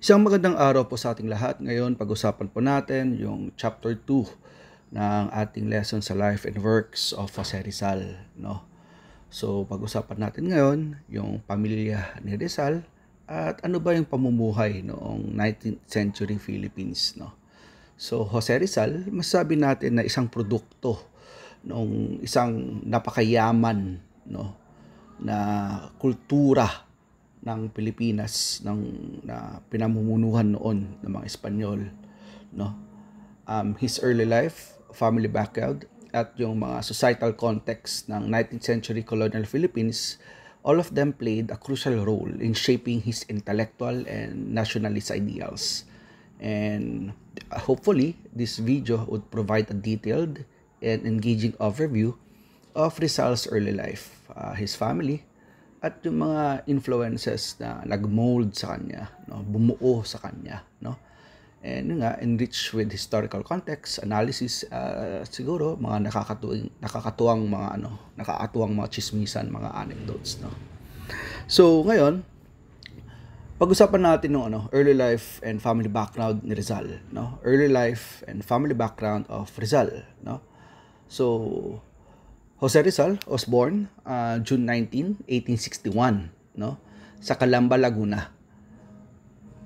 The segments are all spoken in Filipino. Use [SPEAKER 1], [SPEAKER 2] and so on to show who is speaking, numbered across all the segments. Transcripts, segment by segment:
[SPEAKER 1] Isang magandang araw po sa ating lahat. Ngayon, pag-usapan po natin yung chapter 2 ng ating lesson sa life and works of Jose Rizal, no? So, pag-usapan natin ngayon yung pamilya ni Rizal at ano ba yung pamumuhay noong 19th century Philippines, no? So, Jose Rizal, masasabi natin na isang produkto noong isang napakayaman, no, na kultura ng Pilipinas na pinamumunuhan noon ng mga Espanyol, no. His early life, family background at yung mga societal context ng 19th century colonial Philippines, all of them played a crucial role in shaping his intellectual and nationalist ideals. And hopefully this video would provide a detailed and engaging overview of Rizal's early life, his family, at yung mga influences na nag-mold sa kanya, no, bumuo sa kanya, no. And yun nga, enriched with historical context, analysis, siguro mga nakakatuwang mga chismisan, mga anecdotes, no. So ngayon, pag-usapan natin ng early life and family background ni Rizal, no. Early life and family background of Rizal, no. So Jose Rizal was born June 19, 1861, no, sa Calamba, Laguna.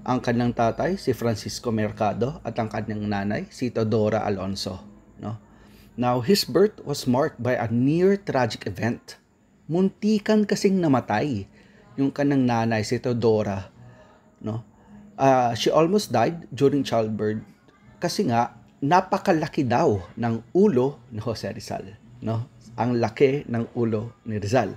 [SPEAKER 1] Ang kanyang tatay si Francisco Mercado at ang kanyang nanay si Teodora Alonso, no. Now, his birth was marked by a near tragic event. Muntikan kasing namatay yung kanyang nanay si Teodora, no. She almost died during childbirth kasi nga napakalaki daw ng ulo ni Jose Rizal, no. Ang laki ng ulo ni Rizal.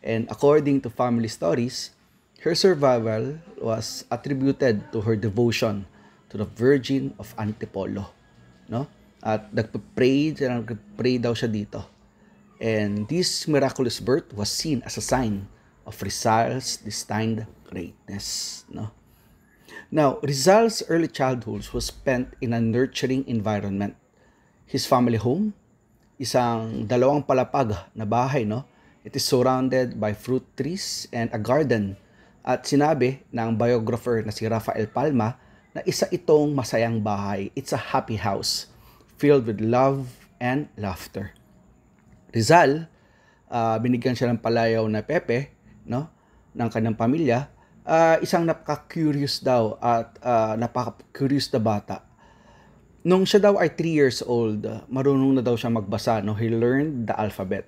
[SPEAKER 1] And according to family stories, her survival was attributed to her devotion to the Virgin of Antipolo, no? At nagpray daw siya dito. And this miraculous birth was seen as a sign of Rizal's destined greatness, no? Now, Rizal's early childhood was spent in a nurturing environment. His family home, isang dalawang palapag na bahay, no? It is surrounded by fruit trees and a garden. At sinabi ng biographer na si Rafael Palma na isa itong masayang bahay. It's a happy house filled with love and laughter. Rizal, binigyan siya ng palayaw na Pepe, no, ng kanyang pamilya. Isang napaka-curious daw at napaka-curious na bata. Nung siya daw ay 3 years old, marunong na daw siya magbasa, no? He learned the alphabet.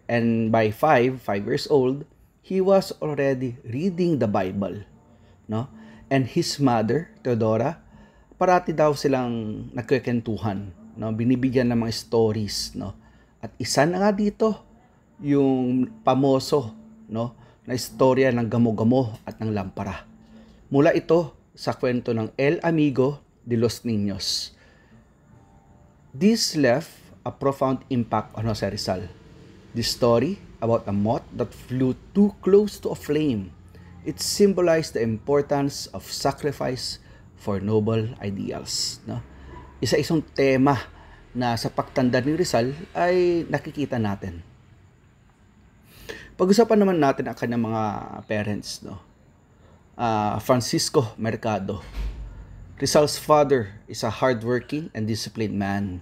[SPEAKER 1] And by 5 years old, he was already reading the Bible, no? And his mother, Teodora, parati daw silang nagkikwentuhan, no? Binibigyan ng mga stories, no? At isa na nga dito, yung pamoso, no, na istorya ng gamo-gamo at ng lampara. Mula ito sa kwento ng El Amigo de los Niños. This left a profound impact on Jose Rizal. The story about a moth that flew too close to a flame. It symbolized the importance of sacrifice for noble ideals, no? Isa-isang tema na sa pagtanda ni Rizal ay nakikita natin. Pag-usapan naman natin ang kanyang mga parents, no? Francisco Mercado. Rizal's father is a hardworking and disciplined man.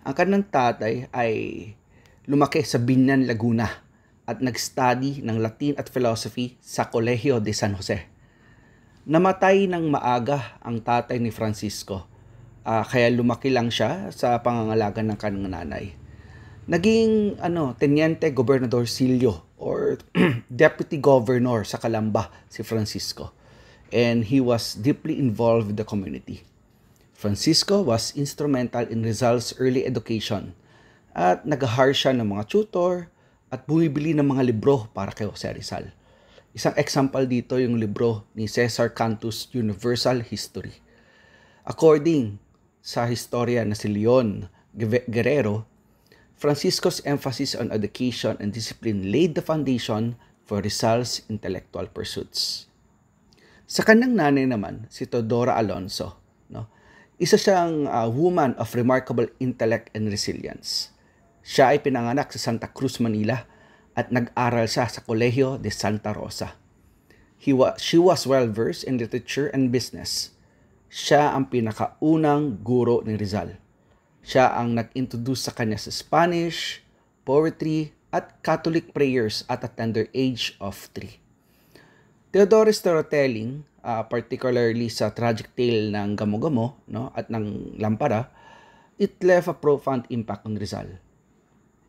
[SPEAKER 1] Ang kanyang tatay ay lumaki sa Biñan, Laguna at nag-study ng Latin at philosophy sa Colegio de San Jose. Namatay ng maaga ang tatay ni Francisco, kaya lumaki lang siya sa pangangalaga ng kanyang nanay. Naging Teniente Gobernadorcillo or Deputy Governor sa Calamba si Francisco. And he was deeply involved with the community. Francisco was instrumental in Rizal's early education at nag-hire siya ng mga tutor at bumibili ng mga libro para kay Jose Rizal. Isang example dito yung libro ni Cesar Cantus' Universal History. According sa historia na si Leon Guerrero, Francisco's emphasis on education and discipline laid the foundation for Rizal's intellectual pursuits. Sa kanyang nanay naman, si Teodora Alonso, no? Isa siyang woman of remarkable intellect and resilience. Siya ay pinanganak sa Santa Cruz, Manila at nag-aral siya sa Colegio de Santa Rosa. She was well-versed in literature and business. Siya ang pinakaunang guro ni Rizal. Siya ang nag-introduce sa kanya sa Spanish, poetry, at Catholic prayers at a tender age of 3. Theodore's storytelling, particularly sa tragic tale ng Gamo-Gamo, no, at ng Lampara, it left a profound impact on Rizal.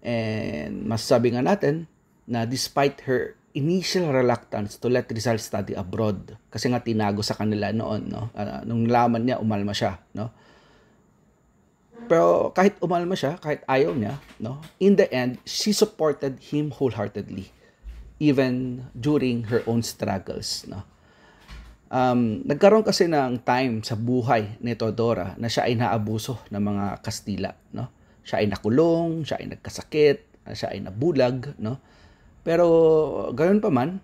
[SPEAKER 1] And masasabi nga natin na despite her initial reluctance to let Rizal study abroad, kasi nga tinago sa kanila noon, no, nung nalaman niya, umalma siya, no. Pero kahit umalma siya, kahit ayaw niya, no, in the end, she supported him wholeheartedly, even during her own struggles, no. Nagkaroon kasi ng time sa buhay ni Teodora na siya ay naabuso ng mga Kastila, no? Siya ay nakulong, siya ay nagkasakit, siya ay nabulag, no? Pero gayon pa man,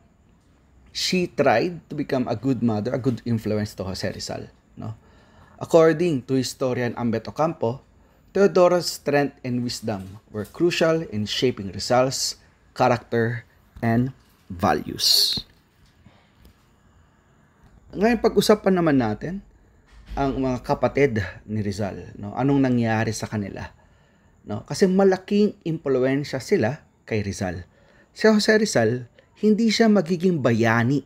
[SPEAKER 1] she tried to become a good mother, a good influence to Jose Rizal, no? According to historian Ambeto Campo, Teodora's strength and wisdom were crucial in shaping Rizal's character and values. Ngayon, pag-usapan naman natin ang mga kapatid ni Rizal, no? Anong nangyari sa kanila, no? Kasi malaking impluwensya sila kay Rizal. Si Jose Rizal, hindi siya magiging bayani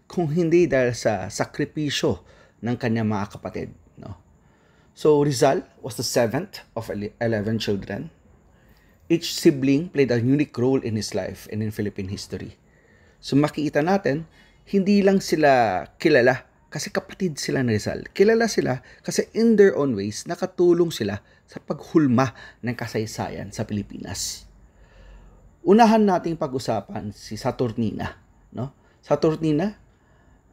[SPEAKER 1] kung hindi dahil sa sakripisyo ng kanyang mga kapatid, no? So Rizal was the 7th of 11 children. Each sibling played a unique role in his life and in Philippine history. So makikita natin, hindi lang sila kilala kasi kapatid sila ni Rizal. Kilala sila kasi in their own ways, nakatulong sila sa paghulma ng kasaysayan sa Pilipinas. Unahan nating pag-usapan si Saturnina, no? Saturnina,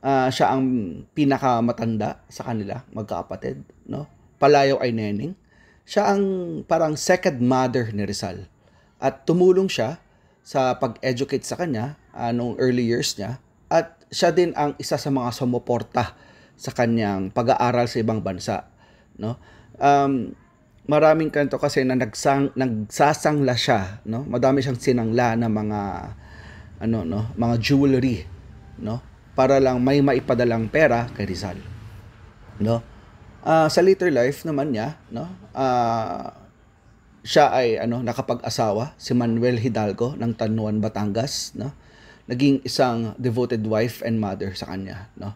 [SPEAKER 1] siya ang pinakamatanda sa kanila, magkakapatid, no? Palayaw ay neneng. Siya ang parang second mother ni Rizal. At tumulong siya sa pag-educate sa kanya noong early years niya. At siya din ang isa sa mga sumuporta sa kanyang pag-aaral sa ibang bansa, no? Maraming kanto kasi na nagsasangla siya, no? Madami siyang sinangla na mga mga jewelry, no? Para lang may maipadalang pera kay Rizal, no? Sa later life naman niya, no? Siya ay nakapag-asawa, si Manuel Hidalgo ng Tanuan, Batangas, no? Naging isang devoted wife and mother sa kanya, no?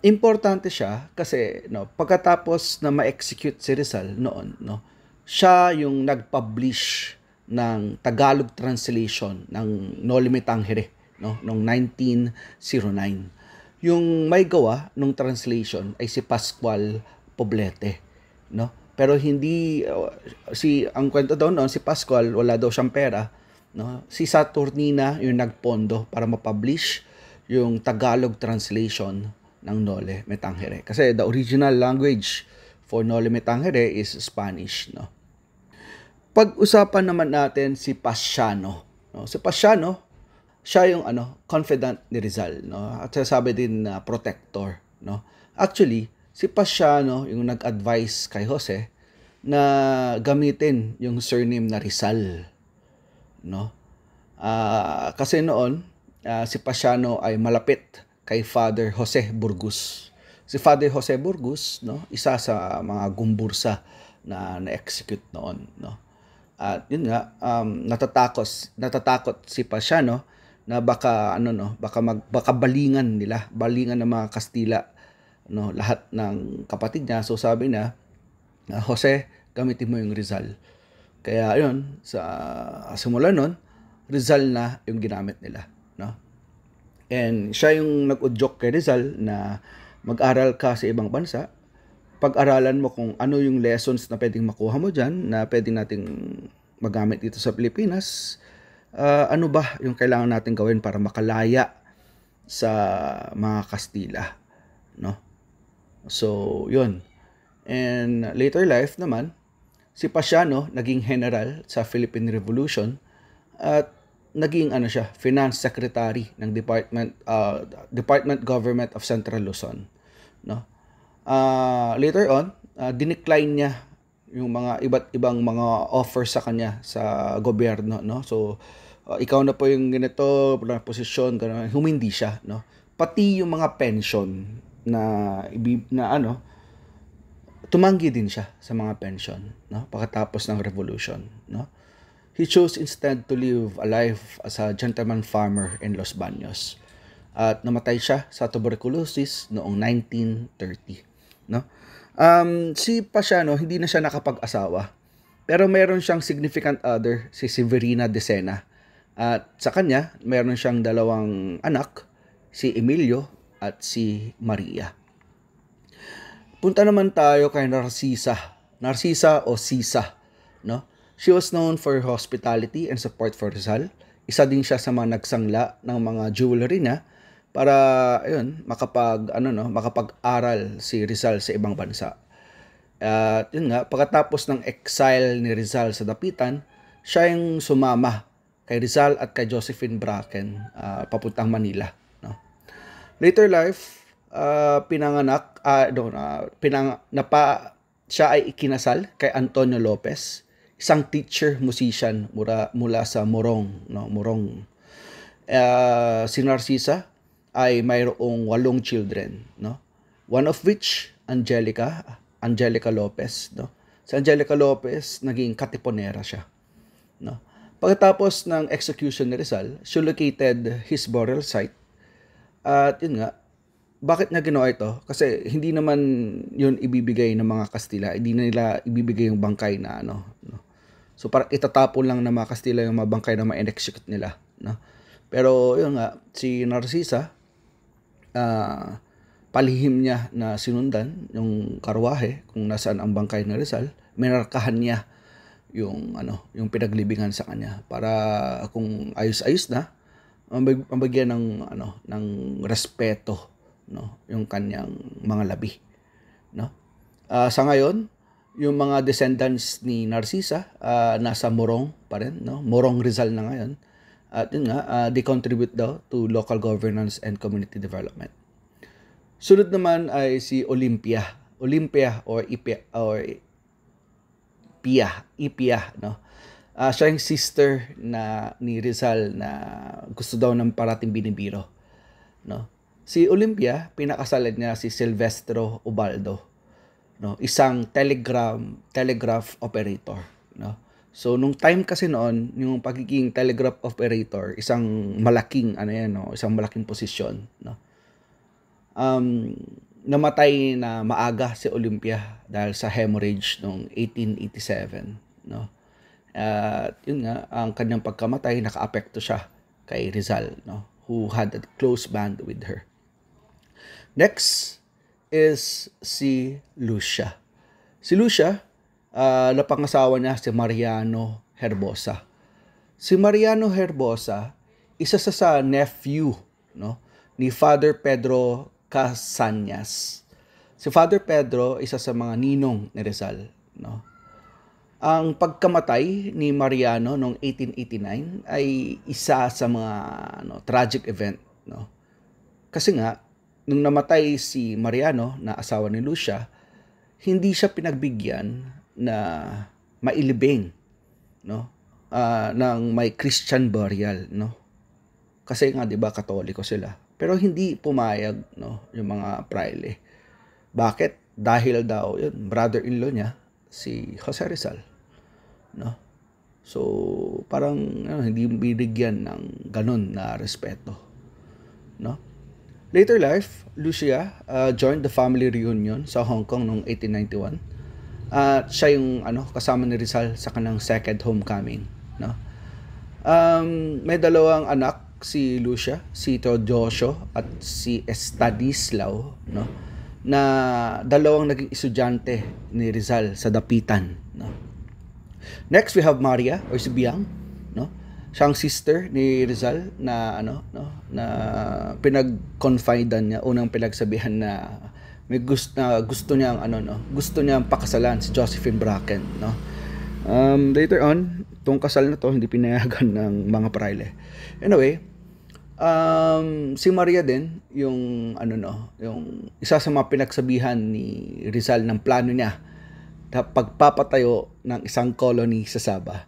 [SPEAKER 1] Importante siya kasi, no, pagkatapos na ma-execute si Rizal noon, no, siya yung nag-publish ng Tagalog translation ng Noli Me Tangere, no, noong 1909. Yung may gawa nung translation ay si Pascual Poblete, no? Pero hindi ang kwento daw noon, si Pascual wala daw siyang pera, no? Si Saturnina yung nagpondo para ma-publish yung Tagalog translation ng Noli Me Tangere. Kasi the original language for Noli Me Tangere is Spanish, no? Pag-usapan naman natin si Pasiano, no? Si Pasiano, siya yung confidant ni Rizal, no? At sabi din na protector, no? Actually, si Pasiano yung nag-advise kay Jose na gamitin yung surname na Rizal, no? Kasi noon si Pasiano ay malapit kay Father Jose Burgos. Si Father Jose Burgos, no, isa sa mga gumbursa na na-execute noon, no? At yun nga, natatakot si Pasiano na baka baka balingan ng mga Kastila, no, lahat ng kapatid niya. So sabi na, Jose, gamitin mo yung Rizal. Kaya yun, sa simula nun, Rizal na yung ginamit nila, no? And siya yung nag-udyok kay Rizal na mag-aral ka sa ibang bansa, pag-aralan mo kung ano yung lessons na pwedeng makuha mo dyan, na pwedeng nating magamit dito sa Pilipinas. Ano ba yung kailangan natin gawin para makalaya sa mga Kastila, no? So, yun. And later life naman, si Pasiano naging general sa Philippine Revolution at naging finance secretary ng Department Government of Central Luzon, no? Later on, dinecline niya yung mga iba't ibang mga offers sa kanya sa gobyerno, no? So ikaw na po yung ganito, na posisyon, gano'n. Humindi siya, no? Pati yung mga pension na, tumanggi din siya sa mga pension, no? Pagkatapos ng revolution, no? He chose instead to live a life as a gentleman farmer in Los Baños. At namatay siya sa tuberculosis noong 1930, no? Si Pasiano, hindi na siya nakapag-asawa. Pero meron siyang significant other, si Severina de Sena. At sa kanya, meron siyang dalawang anak, si Emilio at si Maria. Punta naman tayo kay Narcisa. Narcisa o Sisa, no? She was known for her hospitality and support for Rizal. Isa din siya sa mga nagsangla ng mga jewelry niya para makapag-aral si Rizal sa ibang bansa. At yun nga, pagkatapos ng exile ni Rizal sa Dapitan, siya yung sumama kay Rizal at kay Josephine Bracken papuntang Manila, no? Later life, siya ay ikinasal kay Antonio Lopez, isang teacher musician mula sa Morong, no? Morong. Si Narcisa ay mayroong 8 children, no? One of which Angelica Lopez, no? Si Angelica Lopez naging katipunera siya, no? Pagkatapos ng execution ni Rizal, she located his burial site. At yun nga, bakit niya ginawa ito? Kasi hindi naman yun ibibigay ng mga Kastila. Hindi na nila ibibigay yung bangkay na no? So parang itatapon lang ng mga Kastila yung mga bangkay na ma-execute nila, no? Pero yun nga, si Narcisa, palihim niya na sinundan yung karwahe kung nasaan ang bangkay ni Rizal. Minarkahan niya yung pinaglibingan sa kanya para kung ayos-ayos na mabigyan ng respeto, no, yung kanyang mga labi, no? Sa ngayon, yung mga descendants ni Narcisa nasa Morong pa rin, no? Morong Rizal na ngayon. At yun nga, they contribute daw to local governance and community development. Sunod naman ay si Olympia or Ipia, no? Siya yung sister ni Rizal na gusto daw ng parating binibiro, no? Si Olympia, pinakasalan niya si Silvestro Ubaldo, no? Isang telegraph operator, no? So nung time kasi noon, yung pagiging telegraph operator, isang malaking isang malaking posisyon, no? Namatay na maaga si Olympia dahil sa hemorrhage noong 1887, no? At yun nga, ang kanyang pagkamatay, nakaapekto siya kay Rizal, no, who had a close bond with her. Next is si Lucia. Si Lucia, napangasawa niya si Mariano Herbosa. Si Mariano Herbosa, isa sa nephew, no, ni Father Pedro Casanyas. Si Father Pedro, isa sa mga ninong ni Rizal, no. Ang pagkamatay ni Mariano noong 1889 ay isa sa mga tragic event, no. Kasi nga nung namatay si Mariano na asawa ni Lucia, hindi siya pinagbigyan na mailibing, no, ng may Christian burial, no. Kasi nga 'di ba Katoliko sila. Pero hindi pumayag, no, yung mga praile. Bakit? Dahil daw yun, brother-in-law niya si Jose Rizal, no? So parang hindi binigyan ng ganun na respeto, no? Later life, Lucia joined the family reunion sa Hong Kong noong 1891. At siya yung kasama ni Rizal sa kanyang second homecoming, no? May dalawang anak si Lucia, si Teodosio at si Estanislao, no, na dalawang naging estudyante ni Rizal sa Dapitan, no. Next we have Maria or si Biang, no. Siyang sister ni Rizal na na pinag-confidean niya, unang pinagsabihan na may gusto niyang pakasalan si Josephine Bracken, no. Later on, tong kasal na to hindi pinayagan ng mga praile. Anyway, si Maria din yung yung isa sa mga pinagsabihan ni Rizal ng plano niya na pagpapatayo ng isang colony sa Sabah.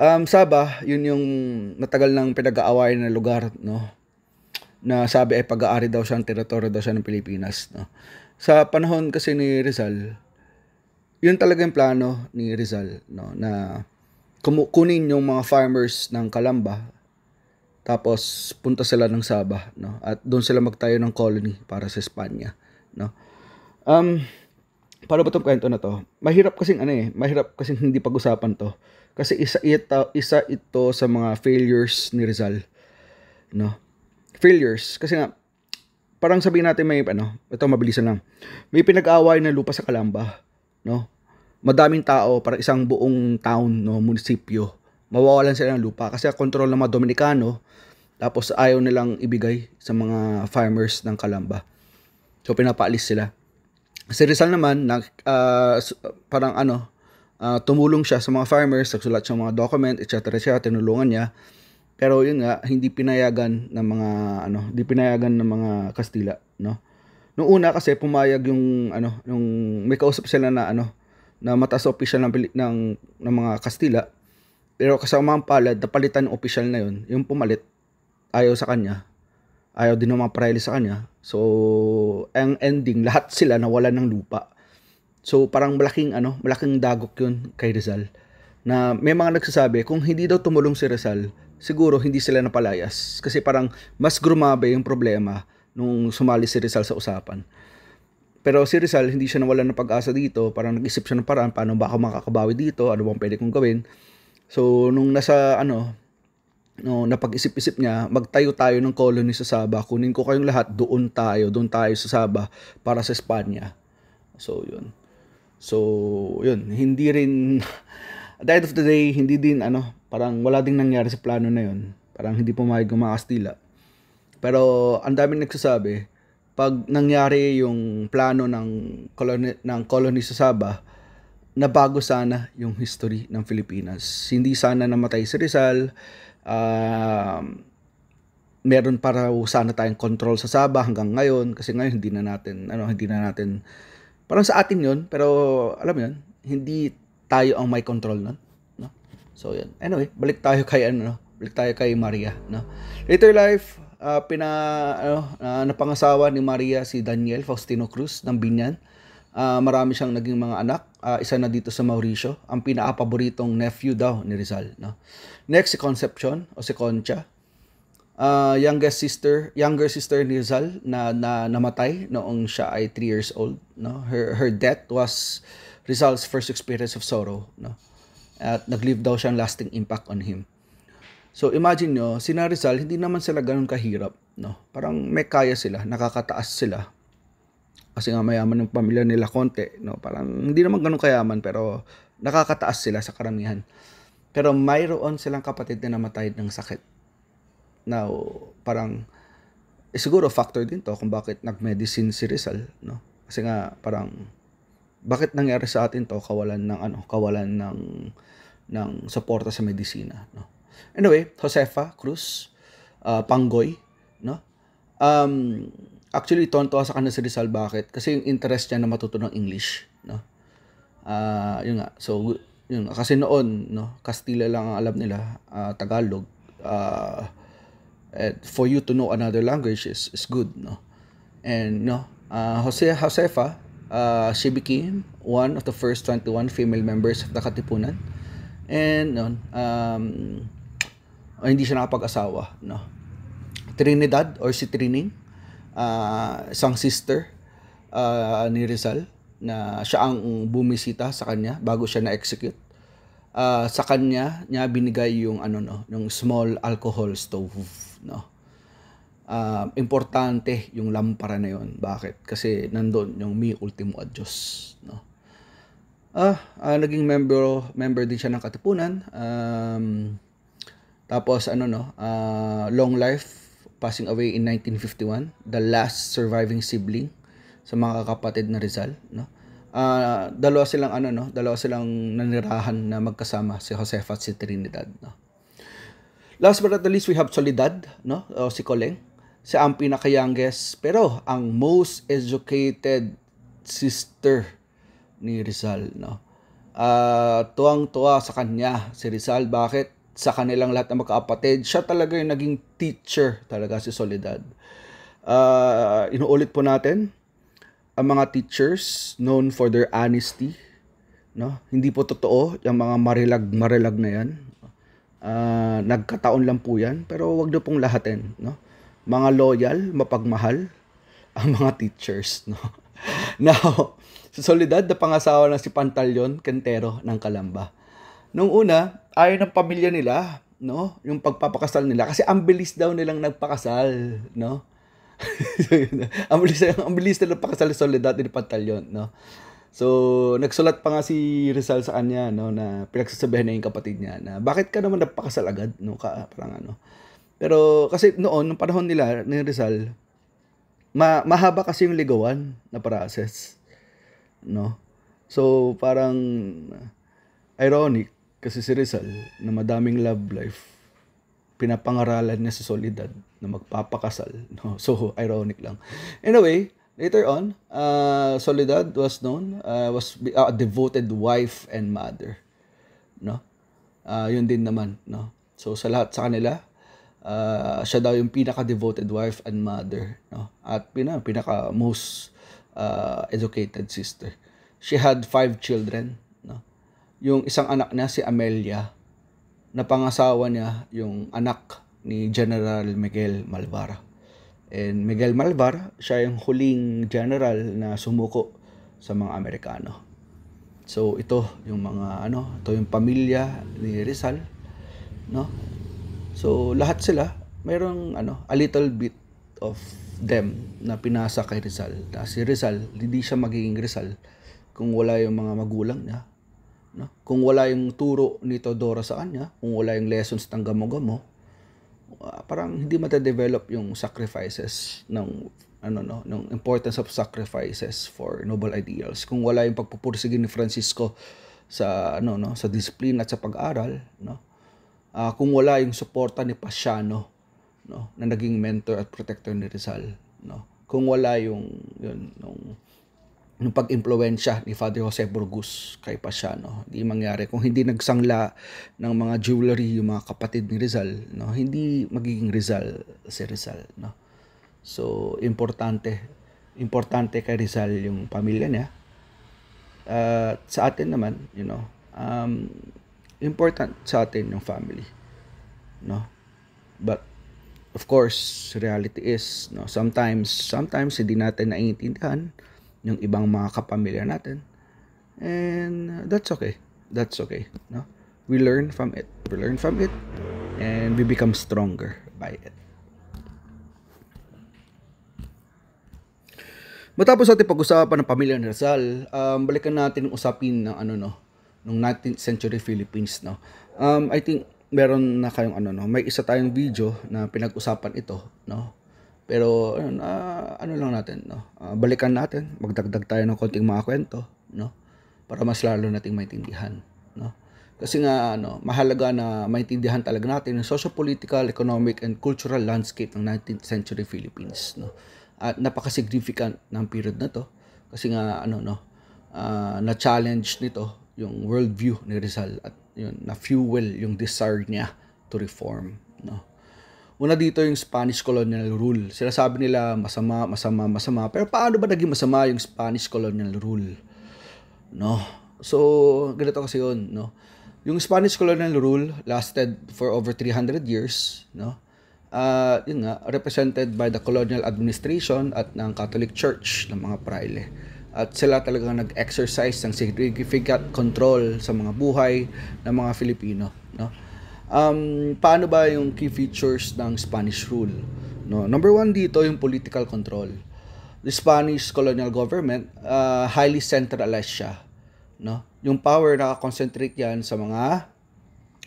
[SPEAKER 1] Sabah, yun yung matagal nang pinag-aawayan na lugar, no? Na sabi ay pag-aari daw siya, ng teritoryo daw siya ng Pilipinas, no? Sa panahon kasi ni Rizal, yun talaga yung plano ni Rizal, no? Na kunin yung mga farmers ng Calamba, tapos punta sila ng Sabah, no? At doon sila magtayo ng colony para sa Espanya, no? Um, Paano ba 'tong kwento na 'to? Mahirap kasing hindi pag-usapan 'to. Kasi isa ito sa mga failures ni Rizal, no? Failures kasi nga parang sabihin natin may ito mabilisan lang. May pinag-aaway na lupa sa Calamba, no? Madaming tao, parang isang buong town, no, munisipyo. Mawawalan sila ng lupa kasi kontrol ng mga Dominikano, tapos ayaw nilang ibigay sa mga farmers ng Calamba. So pinapaalis sila. Si Rizal naman parang tumulong siya sa mga farmers, nagsulat siya ng mga document, etc. Tinulungan niya. Pero yun nga, hindi pinayagan ng mga Kastila, no. Nung una kasi pumayag yung may kausap sila na mataas na opisyal ng mga Kastila. Pero kasama ang palad, napalitan ng opisyal na yun, yung pumalit, ayaw sa kanya. Ayaw din ng mga Pareles sa kanya. So, ang ending, lahat sila nawalan ng lupa. So, parang malaking dagok yun kay Rizal. Na may mga nagsasabi, kung hindi daw tumulong si Rizal, siguro hindi sila napalayas. Kasi parang mas grumabe yung problema nung sumali si Rizal sa usapan. Pero si Rizal, hindi siya nawalan ng pag-asa dito. Parang nag-isip siya ng paraan, paano ba ako makakabawi dito? Ano bang pwede kong gawin? So, nung napag-isip-isip niya, magtayo tayo ng colony sa Sabah. Kunin ko kayong lahat, doon tayo sa Sabah para sa Espanya. So, yun. Hindi rin, at the end of the day, hindi din, parang wala ding nangyari sa plano na yun. Parang hindi pumayag ng mga Kastila. Pero, ang daming nagsasabi, pag nangyari yung plano ng colony sa Sabah, nabago sana yung history ng Pilipinas. Hindi sana namatay si Rizal, meron para sana tayong control sa Sabah hanggang ngayon, kasi ngayon hindi na natin parang sa atin yun, pero alam mo yun, hindi tayo ang may control nun, no? So yan. Anyway, balik tayo kay Maria, no? Later life, napangasawa ni Maria si Daniel Faustino Cruz ng Binyan. Marami siyang naging mga anak, isa na dito sa Mauricio, ang pinaka-paboritong nephew daw ni Rizal, no? Next, si Concepcion o si Concha, younger sister ni Rizal na namatay noong siya ay 3 years old, no? Her death was Rizal's first experience of sorrow, no? At nag-leave daw siyang lasting impact on him. So imagine nyo, sina Rizal, hindi naman sila ganun kahirap, no? Parang may kaya sila, nakakataas sila. Kasi nga mayaman ng pamilya nila konti, no? Parang hindi naman ganun kayaman, pero nakakataas sila sa karamihan. Pero mayroon silang kapatid na namatay ng sakit. Now, parang siguro factor din to kung bakit nag-medicine si Rizal, no? Kasi nga parang bakit nangyari sa atin to, kawalan ng suporta sa medisina, no? Anyway, Josefa Cruz, Panggoy, no? Actually, tonto sa kanya si Rizal. Bakit? Kasi yung interest niya na matuto ng English, no? Yun nga. So, yun, kasi noon, no, Kastila lang ang alam nila, Tagalog. For you to know another language is good, no? And Josefa, she became one of the first 21 female members of the Katipunan. And hindi siya nakapag-asawa, no? Trinidad or si Trining, isang sister ni Rizal, na siya ang bumisita sa kanya bago siya na-execute. Sa kanya niya binigay yung yung small alcohol stove, no? Importante yung lampara na yon. Bakit? Kasi nandoon yung Mi Ultimo Adios, no? Naging member din siya ng Katipunan. Tapos long life, passing away in 1951, the last surviving sibling sa mga kapatid na Rizal, no? Dalawa silang nanirahan na magkasama, si Josefa at si Trinidad, no? Last but not the least, we have Soledad, no? O si Coleng. Siya ang pinaka-youngest pero ang most educated sister ni Rizal, no? Tuwang-tuwa sa kanya si Rizal. Bakit? Sa kanilang lahat ng magkakapatid, siya talaga yung naging teacher talaga si Soledad. Inuulit po natin, ang mga teachers known for their honesty, no? Hindi po totoo yung mga marilag na yan. Nagkataon lang po yan, pero wag niyo pong lahatin, no? Mga loyal, mapagmahal ang mga teachers, no? Now, si Soledad na pangasawa ng si Pantaleon Quintero ng Calamba. Nung una, ayaw ng pamilya nila, no? Yung pagpapakasal nila kasi ang bilis daw nilang nagpakasal, no? ang bilis nila pakasal ni Soledad ni Pantaleon, no? So, nagsulat pa nga si Rizal sa kanya, no, na pinagsasabihan niya yung kapatid niya na bakit ka naman nagpakasal agad, no? Parang ano. Pero kasi noon, nung panahon nila ni Rizal, mahaba kasi yung ligawan na process, no? So, parang ironic kasi si Rizal na madaming love life, pinapangaralan niya sa Soledad na magpapakasal, no? So, ironic lang. Anyway, later on, Soledad was known, was a devoted wife and mother, no? Yun din naman, no? So, sa lahat sa kanila, siya daw yung pinaka-devoted wife and mother, no? At pinaka-most educated sister. She had 5 children, no? Yung isang anak niya, si Amelia, na pangasawa niya yung anak ni General Miguel Malvar. And Miguel Malvar, siya yung huling general na sumuko sa mga Amerikano. So ito yung mga ito yung pamilya ni Rizal, no? So lahat sila mayroong a little bit of them na pinasa kay Rizal. Si Rizal, hindi siya magiging Rizal kung wala yung mga magulang niya, no? Kung wala yung turo ni Teodoro sa kanya, kung wala yung lessons ng gamo-gamo, parang hindi mata-develop yung sacrifices ng ng importance of sacrifices for noble ideals. Kung wala yung pagpupursige ni Francisco sa sa disiplina at sa pag-aral, no? Kung wala yung suporta ni Pasiano, no, na naging mentor at protector ni Rizal, no? Kung wala yung pag-impluwensya ni Father Jose Burgos kay Pasiano, hindi mangyari. Kung hindi nagsangla ng mga jewelry yung mga kapatid ni Rizal, no, hindi magiging Rizal si Rizal, no? So, importante kay Rizal yung pamilya niya. Sa atin naman, important sa atin yung family, no? But of course, reality is, no, sometimes hindi natin naiintindihan yung ibang mga kapamilya natin. And that's okay. No? We learn from it. And we become stronger by it. Matapos natin pag-usapan ng pamilya ni Rizal, balikan natin yung usapin ng nung 19th century Philippines, no. I think meron na kayong may isa tayong video na pinag-usapan ito, no. Pero lang natin, no. Balikan natin, magdagdag tayo ng konting mga kwento, no, para mas lalo nating maintindihan, no. Kasi nga mahalaga na maintindihan talaga natin yung socio-political, economic and cultural landscape ng 19th century Philippines, no. At napaka-significant ng period na to kasi nga na-challenge nito yung worldview ni Rizal at yun na-fuel yung desire niya to reform, no. Una dito yung Spanish colonial rule. Sila sabi nila masama. Pero paano ba naging masama yung Spanish colonial rule? No. So, ganito kasi yun, no. Yung Spanish colonial rule lasted for over 300 years, no. Yun nga, represented by the colonial administration at ng Catholic Church ng mga praile. At sila talagang nag-exercise ng significant control sa mga buhay ng mga Filipino, no. Paano ba yung key features ng Spanish rule? No, number 1 dito yung political control. The Spanish colonial government highly centralized siya, no? Yung power naka-concentrate yan sa mga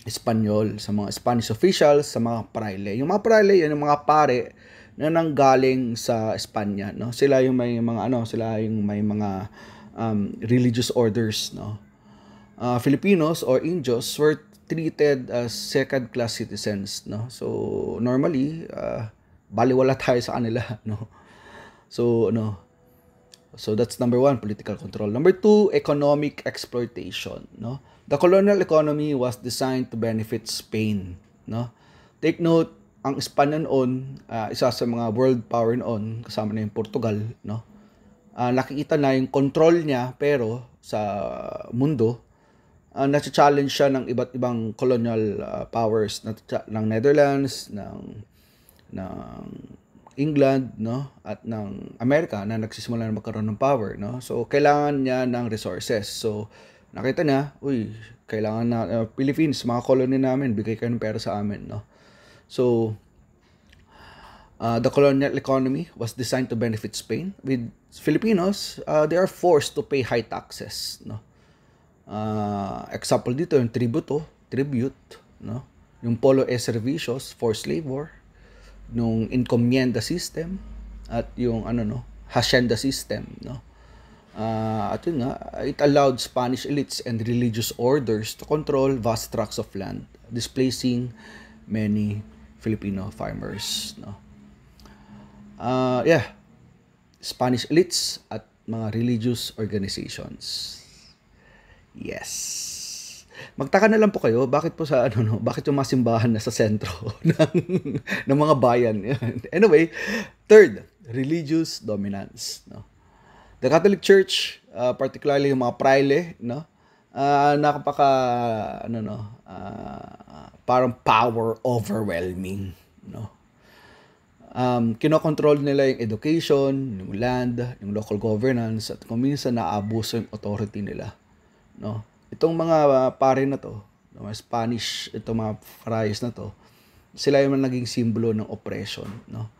[SPEAKER 1] Espanyol, sa mga Spanish officials, sa mga praile. Yung mga praile yan yung mga pare na nanggaling sa Espanya, no? Sila yung may mga religious orders, no? Filipinos or Indios were treated as second-class citizens, no? So normally baliwala tayo sa kanila, no? So So that's number one, political control. Number two, economic exploitation. No, the colonial economy was designed to benefit Spain. No, take note, ang Spain noon, isa sa mga world power noon, kasama na yung Portugal. No, nakikita na yung control niya, pero sa mundo, na-challenge siya ng iba't ibang colonial powers ng Netherlands, ng England, no, at ng Amerika na nagsisimula na magkaroon ng power, no. So kailangan niya ng resources. So nakita niya, kailangan na Philippines, mga colony namin, bigay kayo ng pera sa amin, no. So the colonial economy was designed to benefit Spain. With Filipinos, they are forced to pay high taxes, no. Example dito yung tribute, no, yung polo e servicios, forced labor, nung encomienda system, at yung hacienda system, no. At yun nga, it allowed Spanish elites and religious orders to control vast tracts of land, displacing many Filipino farmers, no. Spanish elites at mga religious organizations. Yes. Magtaka na lang po kayo, bakit po bakit yung mga simbahan na sa sentro ng mga bayan. Anyway, third, religious dominance, no. The Catholic Church, particularly yung mga praile, no, parang power overwhelming, no. Kinokontrol nila yung education, yung land, yung local governance, at kung minsan naabuso yung authority nila, no. Itong mga pare na to, mga Spanish, itong mga friars na to, sila yung naging simbolo ng oppression, no.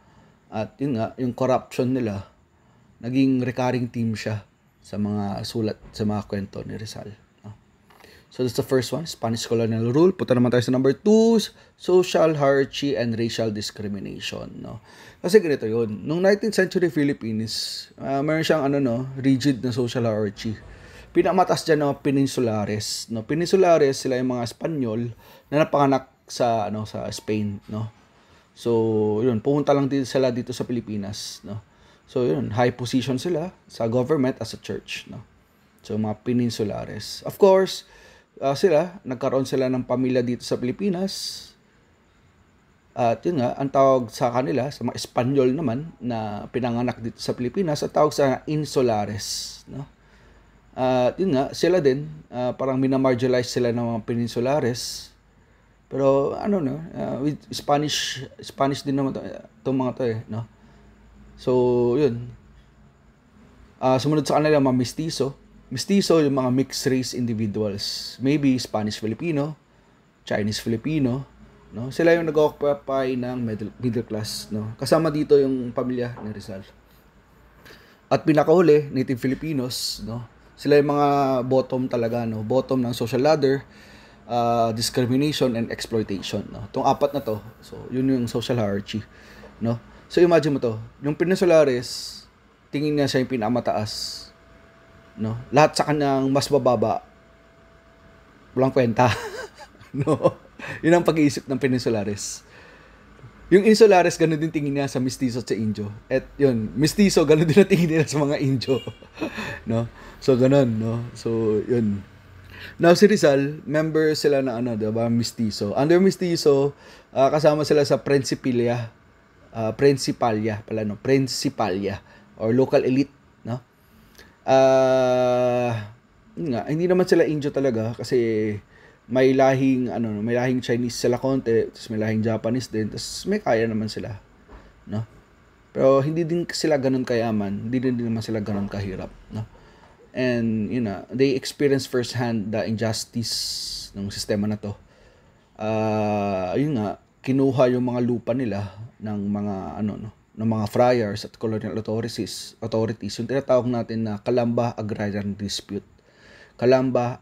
[SPEAKER 1] At yun nga, yung corruption nila, naging recurring theme siya sa mga sulat, sa mga kwento ni Rizal, no? So that's the first one, Spanish colonial rule. Punta naman tayo sa number 2, social hierarchy and racial discrimination, no. Kasi ganito yun, nung 19th century Philippines, meron siyang rigid na social hierarchy. Pinamatas dyan ng Peninsulares, no. Peninsulares, sila yung mga Espanyol na napanganak sa sa Spain, no. So yun, pumunta lang sila dito sa Pilipinas, no. So yun, high position sila sa government as a church, no. So mga Peninsulares, of course, nagkaroon sila ng pamilya dito sa Pilipinas. At yun nga, ang tawag sa kanila, sa mga Espanyol naman na pinanganak dito sa Pilipinas, ang tawag sa Insulares, no. Yun nga, sila din, parang minamarginalize sila ng mga Peninsulares. Pero with Spanish din naman itong mga to, no. So yun, sumunod sa kanila mga mestizo, yung mga mixed race individuals, maybe Spanish-Filipino, Chinese-Filipino, no. Sila yung nag-occupy ng middle class, no. Kasama dito yung pamilya ni Rizal. At pinakahuli, native Filipinos, no. Sila yung mga bottom talaga, no. Bottom ng social ladder, discrimination and exploitation, no. Itong apat na to, so yun yung social hierarchy, no. So imagine mo to, yung Peninsulares, tingin niya siya yung pinakamataas, no. Lahat sa kanyang mas bababa, walang kwenta, no. Yun ang pag-iisip ng Peninsulares. Yung Insulares, ganun din tingin niya sa mestizo at sa Indio. At yun, mestizo, ganun din na tingin nila sa mga Indio, no. So ganun, no. So yun. Now si Rizal, member sila na diba, mestizo. Under mestizo, kasama sila sa Principalia or local elite, no. Hindi naman sila Indio talaga kasi may lahing Chinese sila konti, tapos may lahing Japanese din, tapos may kaya naman sila, no. Pero hindi din sila ganun kayaman, hindi din naman sila ganun kahirap, no. And they experience firsthand the injustice ng sistema na to. Kinuha yung mga lupa nila ng mga ng mga friars at colonial authorities, yung tinatawag natin na Calamba Agrarian Dispute. Calamba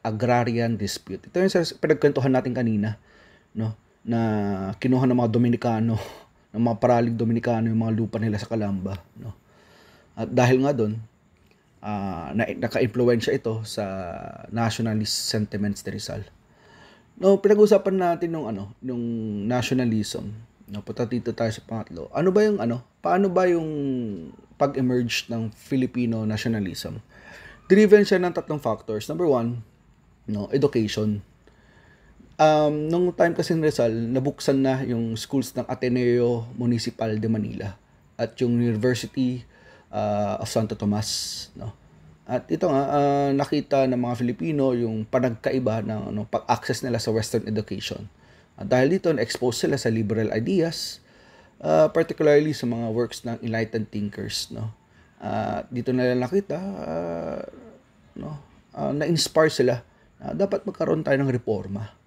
[SPEAKER 1] Agrarian Dispute. Ito yung pinagkwentuhan natin kanina, no, na kinuha ng mga Dominikano, ng mga paralig Dominikano yung mga lupa nila sa Calamba, no. At dahil nga doon, naka-impluwensya ito sa nationalist sentiments ni Rizal. No, pinag-usapan natin nung nationalism. No, punta dito tayo sa pangatlo. Paano ba yung pag-emerge ng Filipino nationalism. Driven siya ng tatlong factors. Number one, education. Nung time kasi ng Rizal, nabuksan na yung schools ng Ateneo Municipal de Manila at yung University of Santo Tomas, no? At ito nga, nakita ng mga Filipino yung panagkaiba ng pag-access nila sa Western education. At dahil dito, na-expose sila sa liberal ideas, particularly sa mga works ng enlightened thinkers, no? Dito nila nakita, na-inspire sila na dapat magkaroon tayo ng reforma,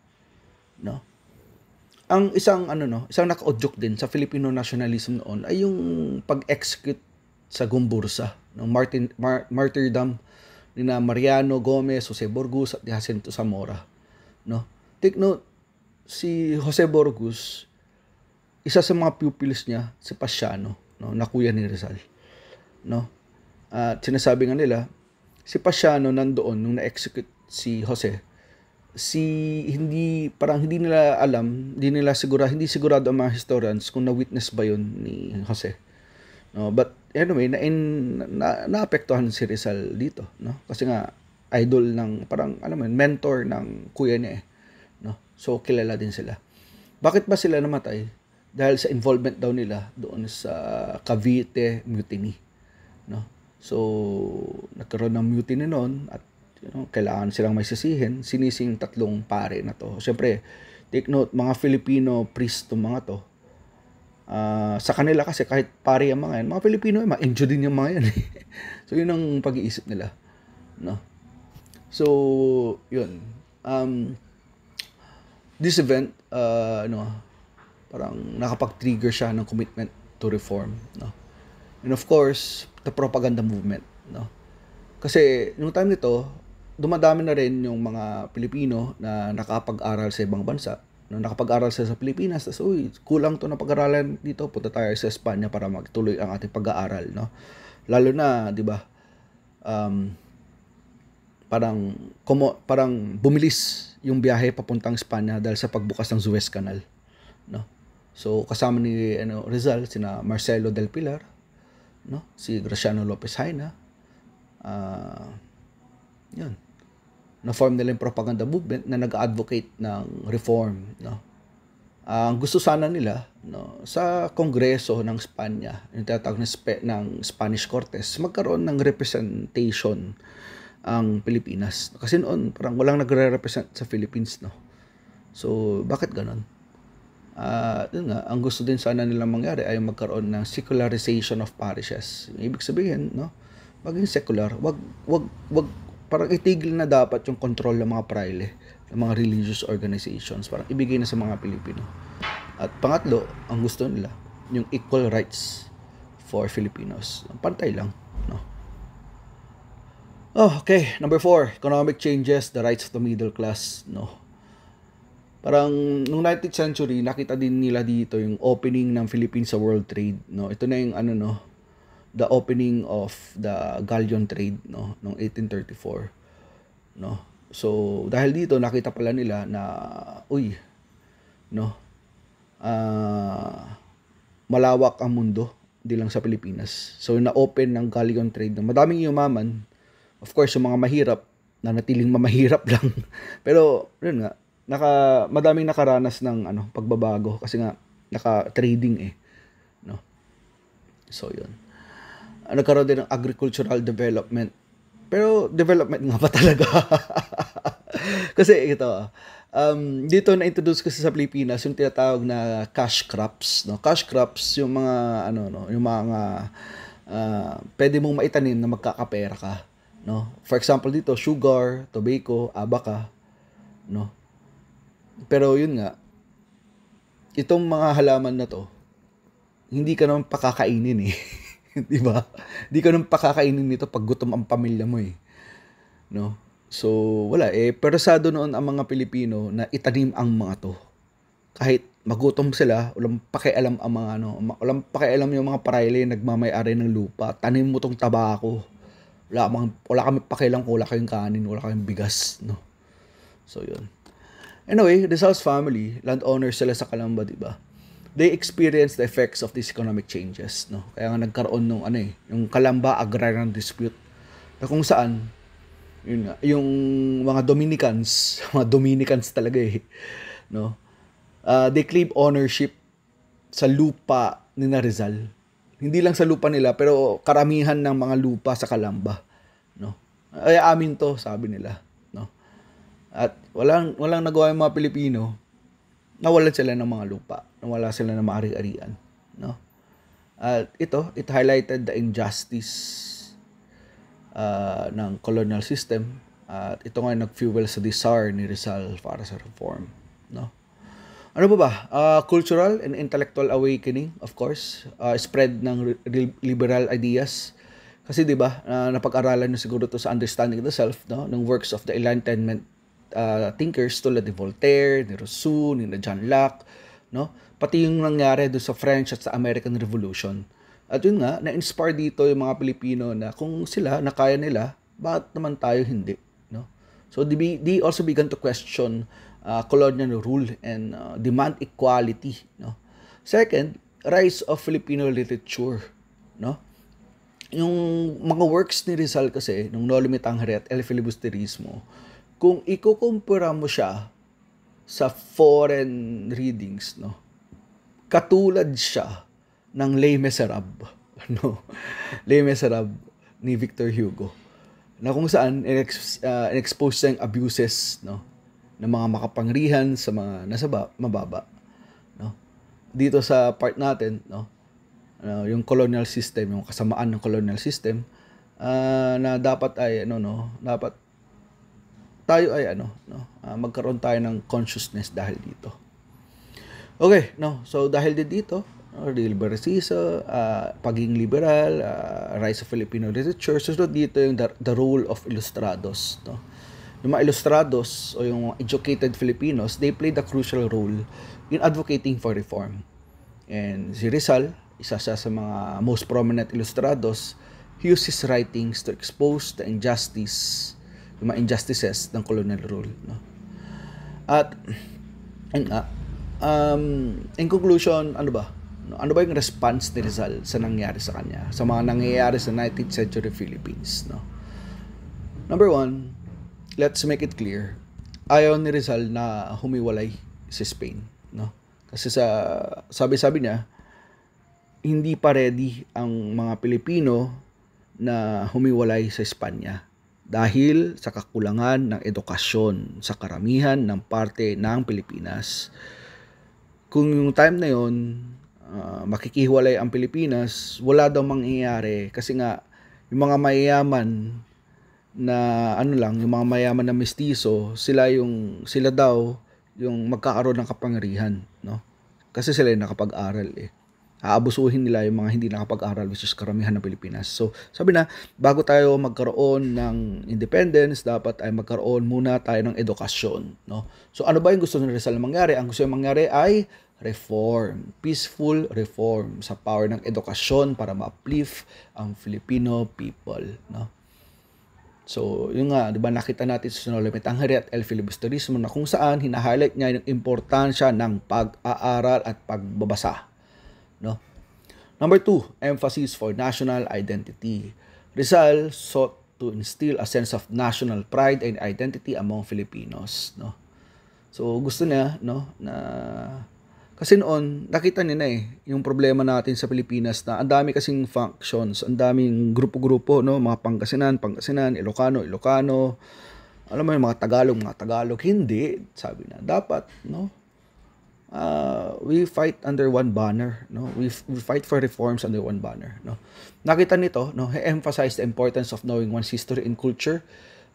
[SPEAKER 1] no? Ang isang naka-udyok din sa Filipino nationalism noon ay yung pag-execute sa Gumbursa ng martyrdom ni na Mariano Gomez, Jose Borgus at Jacinto Zamora, no? Take note, si Jose Borgus, isa sa mga pupils niya si Pasiano, no, na kuya ni Rizal, no? At sinasabi nga nila, si Pasiano nandoon nung na-execute si Jose. Hindi nila alam, hindi sigurado ang mga historians kung na-witness ba yun ni Jose. No, but anyway, naapektuhan si Rizal dito, no? Kasi nga idol ng mentor ng kuya niya, no? So kilala din sila. Bakit ba sila namatay? Dahil sa involvement daw nila doon sa Cavite Mutiny, no? So nagkaroon ng mutiny noon at kailangan silang may sisihin, sinising tatlong pare na to. Siyempre, take note, mga Filipino priest to mga to. Sa kanila kasi kahit pare ang mga yan, mga Pilipino, ma-enjoy din yung mga yan. So, yun ang pag-iisip nila, no? So, yun. This event, parang nakapag-trigger siya ng commitment to reform, no? And of course, the propaganda movement, no? Kasi, nung time nito, dumadami na rin yung mga Pilipino na nakapag-aral sa ibang bansa. No, nakapag-aral sa Pilipinas, tapos, kulang to na pag-aralan dito, punta tayo sa Espanya para magtuloy ang ating pag-aaral, no? Lalo na, di ba, parang bumilis yung biyahe papuntang Espanya dahil sa pagbukas ng Suez Canal, no? So, kasama ni Rizal, sina Marcelo del Pilar, no? Si Graciano Lopez Haina, yun. Na-form nila yung propaganda movement na nag-advocate ng reform, no? Ang gusto sana nila, no, sa Kongreso ng Espanya, yung tinatawag ng Spanish Cortes, magkaroon ng representation ang Pilipinas. Kasi noon, parang walang nagre-represent sa Philippines, no? So, bakit ganon? Yun nga, ang gusto din sana nilang mangyari ay magkaroon ng secularization of parishes. Ibig sabihin, no, maging secular, wag parang itigil na dapat yung control ng mga praile, ng mga religious organizations, parang ibigay na sa mga Pilipino. At pangatlo, ang gusto nila, yung equal rights for Filipinos. Pantay lang, no? Okay, number 4, economic changes, the rights of the middle class, no? Parang nung 19th century, nakita din nila dito yung opening ng Philippines sa world trade, no? Ito na yung the opening of the galleon trade, no, noong 1834, no? So dahil dito nakita pala nila na malawak ang mundo, hindi lang sa Pilipinas. So na-open ng galleon trade ng madaming yumaman. Of course, yung mga mahirap na natiling mamahirap lang. Pero yun nga, madaming nakaranas ng pagbabago kasi nga naka-trading, no? So yun. Nagkaroon din ng agricultural development. Pero development nga ba talaga? Kasi ito, dito na-introduce kasi sa Pilipinas yung tinatawag na cash crops, no? Cash crops yung mga yung mga pwede mong maitanim na magkakapera ka, no? For example dito, sugar, tobacco, abaca, no? Pero yun nga, itong mga halaman na to, hindi ka naman pakakainin, di ba? Di ka nung pakakainin nito pag gutom ang pamilya mo, no? So wala, persado noon ang mga Pilipino na itanim ang mga to. Kahit magutom sila, walang pakialam ang mga walang pakialam yung mga parayle nagmamay-ari ng lupa. Tanim mo tong tabako. Wala kami pakialam kung wala kayong kanin, wala kayong bigas, no? So yun. Anyway, Rizal's family, landowners sila sa Calamba, di ba? they experience the effects of these economic changes, no? Kaya nga nagkaroon nung yung Calamba Agrarian Dispute, na kung saan yun nga, yung mga Dominicans, mga Dominicans talaga no? They claim ownership sa lupa ni Rizal. Hindi lang sa lupa nila, pero karamihan ng mga lupa sa Calamba, no? Ay amin to, sabi nila, no? At walang nagawa yung mga Pilipino. Nawalan sila ng mga lupa, nawala sila ng mga ari-arian, no? At it highlighted the injustice ng colonial system, at ito nga nag-fuel sa desire ni Rizal para sa reform, no? Ano ba? Cultural and intellectual awakening, of course, spread ng liberal ideas. Kasi 'di ba, napag-aralan niyo siguro to sa Understanding the Self, no, ng works of the Enlightenment thinkers tulad ni Voltaire, ni Rousseau, ni John Locke, no? Pati yung nangyari doon sa French at sa American Revolution. At yun nga, na-inspire dito yung mga Pilipino na kung sila nakaya nila, bakit naman tayo hindi, no? So they also began to question colonial rule and demand equality, no? Second, rise of Filipino literature, no? Yung mga works ni Rizal kasi nung No Limitang Hari at El Filibusterismo, kung ikukumpara mo siya sa foreign readings, no, katulad siya ng Les Miserables, no? Les Miserables ni Victor Hugo, na kung saan in-expose siya yung abuses, no, ng mga makapangyarihan sa mga nasa mababa, no? Dito sa part natin, no, yung colonial system, yung kasamaan ng colonial system, na dapat ay dapat tayo ay magkaroon tayo ng consciousness dahil dito. Okay, no. So dahil dito, liberalismo, pagiging liberal, rise of Filipino literature, susunod dito yung the role of ilustrados, no. Yung mga ilustrados o yung educated Filipinos, they played a crucial role in advocating for reform. And si Rizal, isa siya sa mga most prominent ilustrados, he used his writings to expose the mga injustices ng colonial rule, no? At in conclusion, ano ba yung response ni Rizal sa nangyari sa kanya, sa mga nangyayari sa 19th century Philippines, no? Number one, let's make it clear, ayaw ni Rizal na humiwalay si Spain, no? Kasi sabi niya, hindi pa ready ang mga Pilipino na humiwalay sa Espanya dahil sa kakulangan ng edukasyon sa karamihan ng parte ng Pilipinas. Kung yung time na yon, makikihiwalay ang Pilipinas, wala daw mangyayari kasi nga yung mga mayayaman na yung mga mayaman na mestizo, sila daw yung magkakaroon ng kapangyarihan, no? Kasi sila yung nakapag-aral Aabusuhin nila yung mga hindi nakapag-aral, which is karamihan ng Pilipinas. So, sabi na, bago tayo magkaroon ng independence, dapat ay magkaroon muna tayo ng edukasyon, no? So, ano ba yung gusto ni Rizal na mangyari? Ang gusto niya mangyari ay reform, peaceful reform sa power ng edukasyon para ma-uplift ang Filipino people, no? So, yun nga, di ba, nakita natin sa No Limitang Hari at El Filibusterismo na kung saan hina-highlight niya yung importansya ng pag-aaral at pagbabasa, no? Number 2, emphasis for national identity. Rizal sought to instill a sense of national pride and identity among Filipinos, no? So, gusto niya, no, na kasi noon, nakita niya na yung problema natin sa Pilipinas na ang dami kasing functions, ang daming grupo-grupo, no, mga Pangasinan, Ilocano, alam mo yung mga Tagalog, hindi, sabi na, dapat, no, we fight under one banner, no, we fight for reforms under one banner, no. Nakita nito, no, he emphasized the importance of knowing one's history and culture.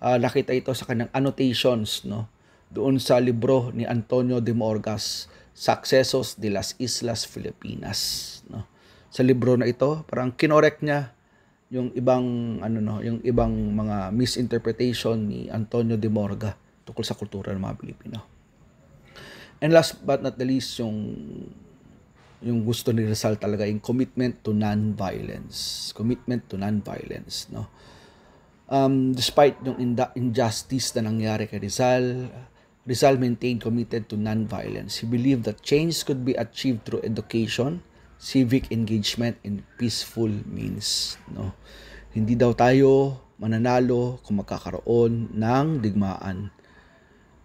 [SPEAKER 1] Nakita ito sa kanyang annotations, no, doon sa libro ni Antonio de Morgas, Successos de las Islas Filipinas, no. Sa libro na ito, parang kinorek niya yung ibang yung ibang mga misinterpretation ni Antonio de Morga tungkol sa kultura ng mga Pilipino. And last but not the least, yung gusto ni Rizal talaga, yung commitment to non-violence, no. Despite yung injustice na nangyari kay Rizal, Rizal maintained committed to non-violence. He believed that change could be achieved through education, civic engagement, and peaceful means. No? Hindi daw tayo mananalo kung magkakaroon ng digmaan.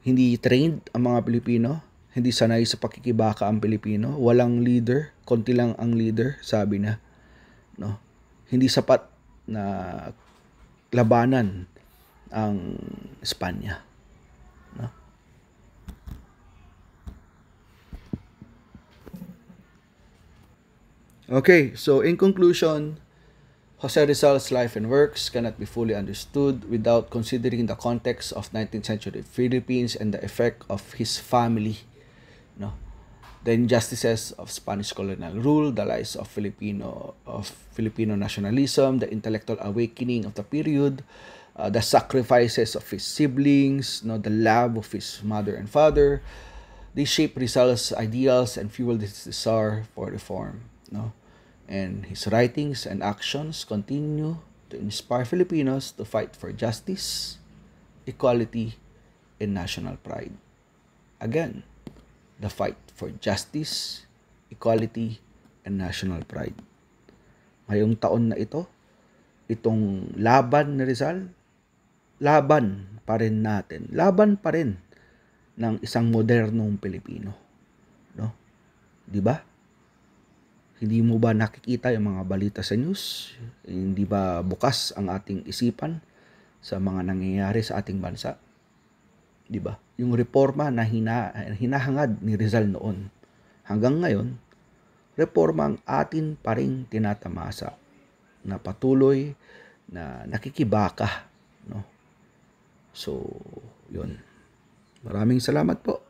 [SPEAKER 1] Hindi trained ang mga Pilipino, hindi sanay sa pakikibaka ang Pilipino, walang leader, konti lang ang leader, sabi na. No? Hindi sapat na labanan ang Espanya. No? Okay, so in conclusion, Jose Rizal's life and works cannot be fully understood without considering the context of 19th century Philippines and the effect of his family. No? The injustices of Spanish colonial rule, the rise of Filipino nationalism, the intellectual awakening of the period, the sacrifices of his siblings, no, the love of his mother and father. They shape Rizal's ideals and fueled his desire for reform. No? And his writings and actions continue to inspire Filipinos to fight for justice, equality, and national pride. Again, the fight for justice, equality, and national pride. Ngayong taon na ito, itong laban ni Rizal, laban pa rin natin. Laban pa rin ng isang modernong Pilipino. No? Di ba? Hindi mo ba nakikita yung mga balita sa news? Hindi ba bukas ang ating isipan sa mga nangyayari sa ating bansa? Di ba? Yung reforma na hinahangad ni Rizal noon, hanggang ngayon, reforma ang atin pa rin tinatamasa na patuloy na nakikibaka. No? So, yun. Maraming salamat po.